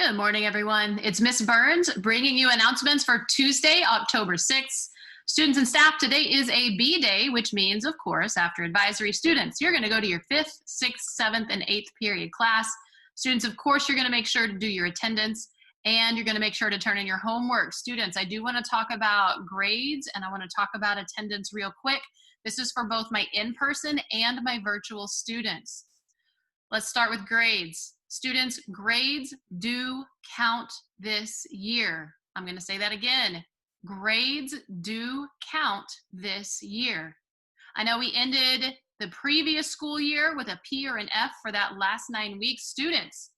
Good morning, everyone. It's Miss Burns bringing you announcements for Tuesday, October 6th. Students and staff, today is a B day, which means, of course, after advisory students, you're going to go to your 5th, 6th, 7th, and 8th period class. Students, of course, you're going to make sure to do your attendance, and you're going to make sure to turn in your homework. Students, I do want to talk about grades, and I want to talk about attendance real quick. This is for both my in-person and my virtual students. Let's start with grades. Students, grades do count this year. I'm going to say that again. Grades do count this year. I know we ended the previous school year with a P or an F for that last 9 weeks. Students,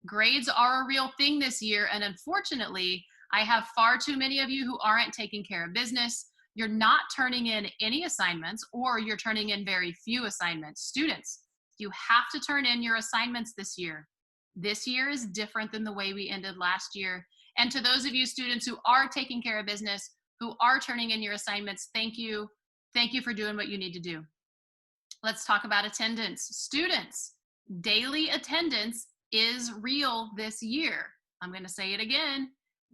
grades are a real thing this year, and unfortunately, I have far too many of you who aren't taking care of business. You're not turning in any assignments, or you're turning in very few assignments. Students, you have to turn in your assignments this year. This year is different than the way we ended last year. And to those of you students who are taking care of business, who are turning in your assignments, thank you. Thank you for doing what you need to do. Let's talk about attendance. Students, daily attendance is real this year. I'm going to say it again.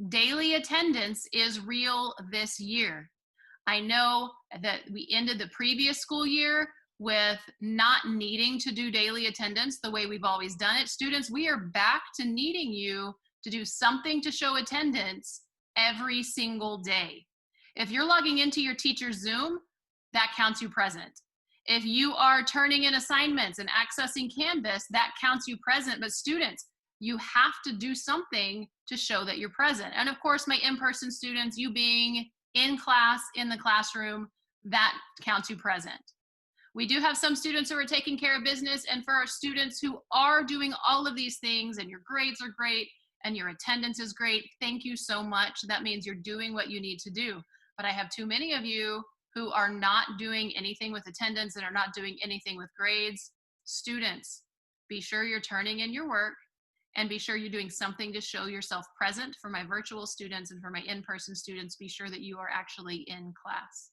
Daily attendance is real this year. I know that we ended the previous school year with not needing to do daily attendance the way we've always done it. Students, we are back to needing you to do something to show attendance every single day. If you're logging into your teacher's Zoom, that counts you present. If you are turning in assignments and accessing Canvas, that counts you present. But students, you have to do something to show that you're present. And of course, my in-person students, you being in class, in the classroom, that counts you present. We do have some students who are taking care of business, and for our students who are doing all of these things and your grades are great and your attendance is great, thank you so much. That means you're doing what you need to do. But I have too many of you who are not doing anything with attendance and are not doing anything with grades. Students, be sure you're turning in your work and be sure you're doing something to show yourself present. For my virtual students and for my in-person students, be sure that you are actually in class.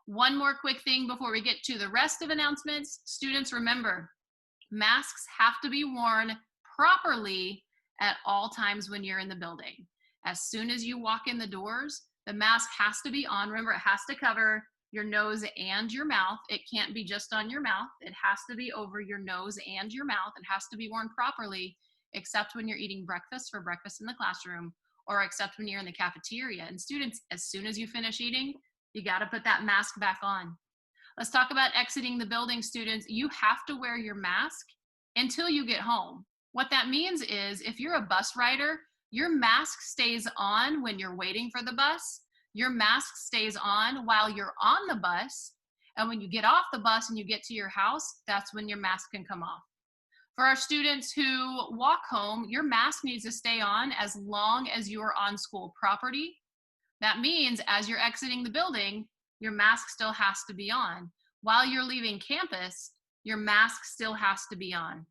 One more quick thing before we get to the rest of announcements. Students, remember, masks have to be worn properly at all times when you're in the building. As soon as you walk in the doors, the mask has to be on. Remember, it has to cover your nose and your mouth. It can't be just on your mouth. It has to be over your nose and your mouth. It has to be worn properly, except when you're eating breakfast for breakfast in the classroom, or except when you're in the cafeteria. And students, as soon as you finish eating, you got to put that mask back on. Let's talk about exiting the building, students. You have to wear your mask until you get home. What that means is if you're a bus rider, your mask stays on when you're waiting for the bus. Your mask stays on while you're on the bus. And when you get off the bus and you get to your house, that's when your mask can come off. For our students who walk home, your mask needs to stay on as long as you are on school property. That means as you're exiting the building, your mask still has to be on. While you're leaving campus, your mask still has to be on.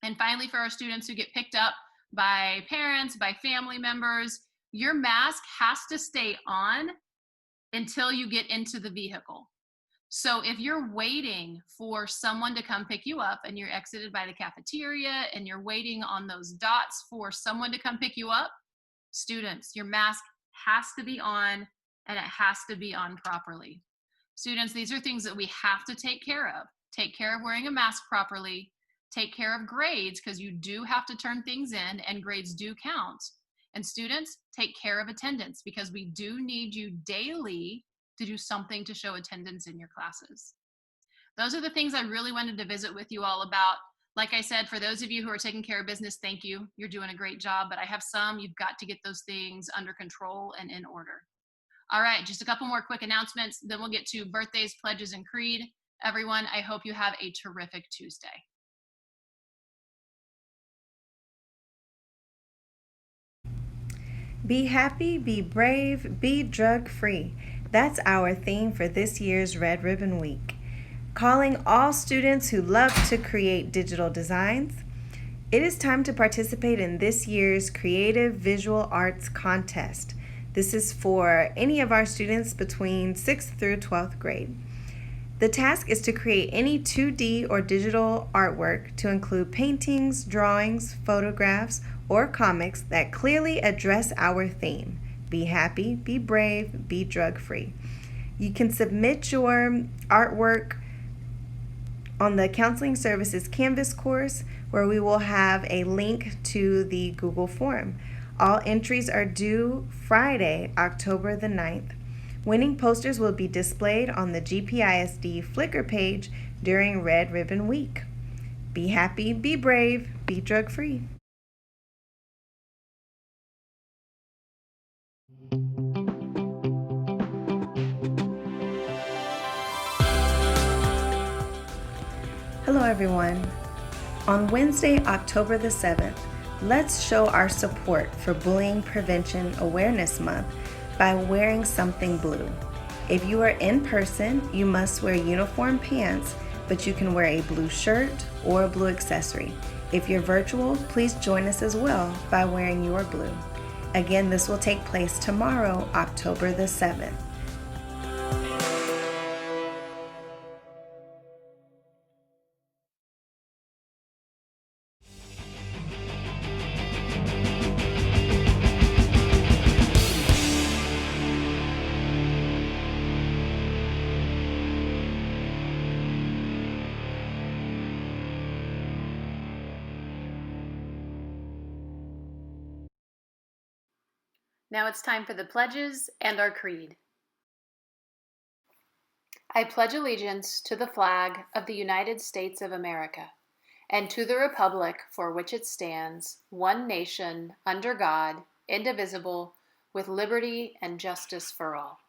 And finally, for our students who get picked up by parents, by family members, your mask has to stay on until you get into the vehicle. So if you're waiting for someone to come pick you up and you're exited by the cafeteria and you're waiting on those dots for someone to come pick you up, students, your mask has to be on, and it has to be on properly. Students, these are things that we have to take care of. Take care of wearing a mask properly. Take care of grades, because you do have to turn things in and grades do count. And students, take care of attendance, because we do need you daily to do something to show attendance in your classes. Those are the things I really wanted to visit with you all about. Like I said, for those of you who are taking care of business, thank you. You're doing a great job, but I have some, you've got to get those things under control and in order. All right, just a couple more quick announcements, then we'll get to birthdays, pledges, and creed. Everyone, I hope you have a terrific Tuesday. Be happy, be brave, be drug-free. That's our theme for this year's Red Ribbon Week. Calling all students who love to create digital designs, it is time to participate in this year's Creative Visual Arts Contest. This is for any of our students between 6th through 12th grade. The task is to create any 2D or digital artwork to include paintings, drawings, photographs, or comics that clearly address our theme: be happy, be brave, be drug-free. You can submit your artwork on the Counseling Services Canvas course, where we will have a link to the Google form. All entries are due Friday, October the 9th. Winning posters will be displayed on the GPISD Flickr page during Red Ribbon Week. Be happy, be brave, be drug-free. Hello everyone. On Wednesday, October the 7th, let's show our support for Bullying Prevention Awareness Month by wearing something blue. If you are in person, you must wear uniform pants, but you can wear a blue shirt or a blue accessory. If you're virtual, please join us as well by wearing your blue. Again, this will take place tomorrow, October the 7th. Now it's time for the pledges and our creed. I pledge allegiance to the flag of the United States of America and to the republic for which it stands, one nation, under God, indivisible, with liberty and justice for all.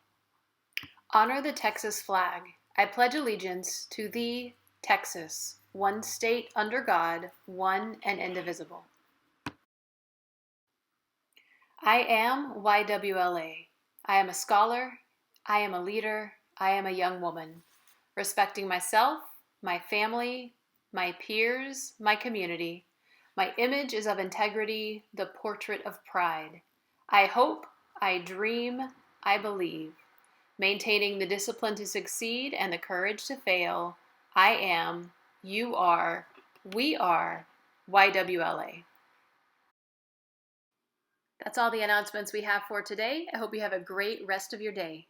Honor the Texas flag. I pledge allegiance to thee, Texas, one state under God, one and indivisible. I am YWLA. I am a scholar. I am a leader. I am a young woman. Respecting myself, my family, my peers, my community. My image is of integrity, the portrait of pride. I hope, I dream, I believe. Maintaining the discipline to succeed and the courage to fail. I am, you are, we are YWLA. That's all the announcements we have for today. I hope you have a great rest of your day.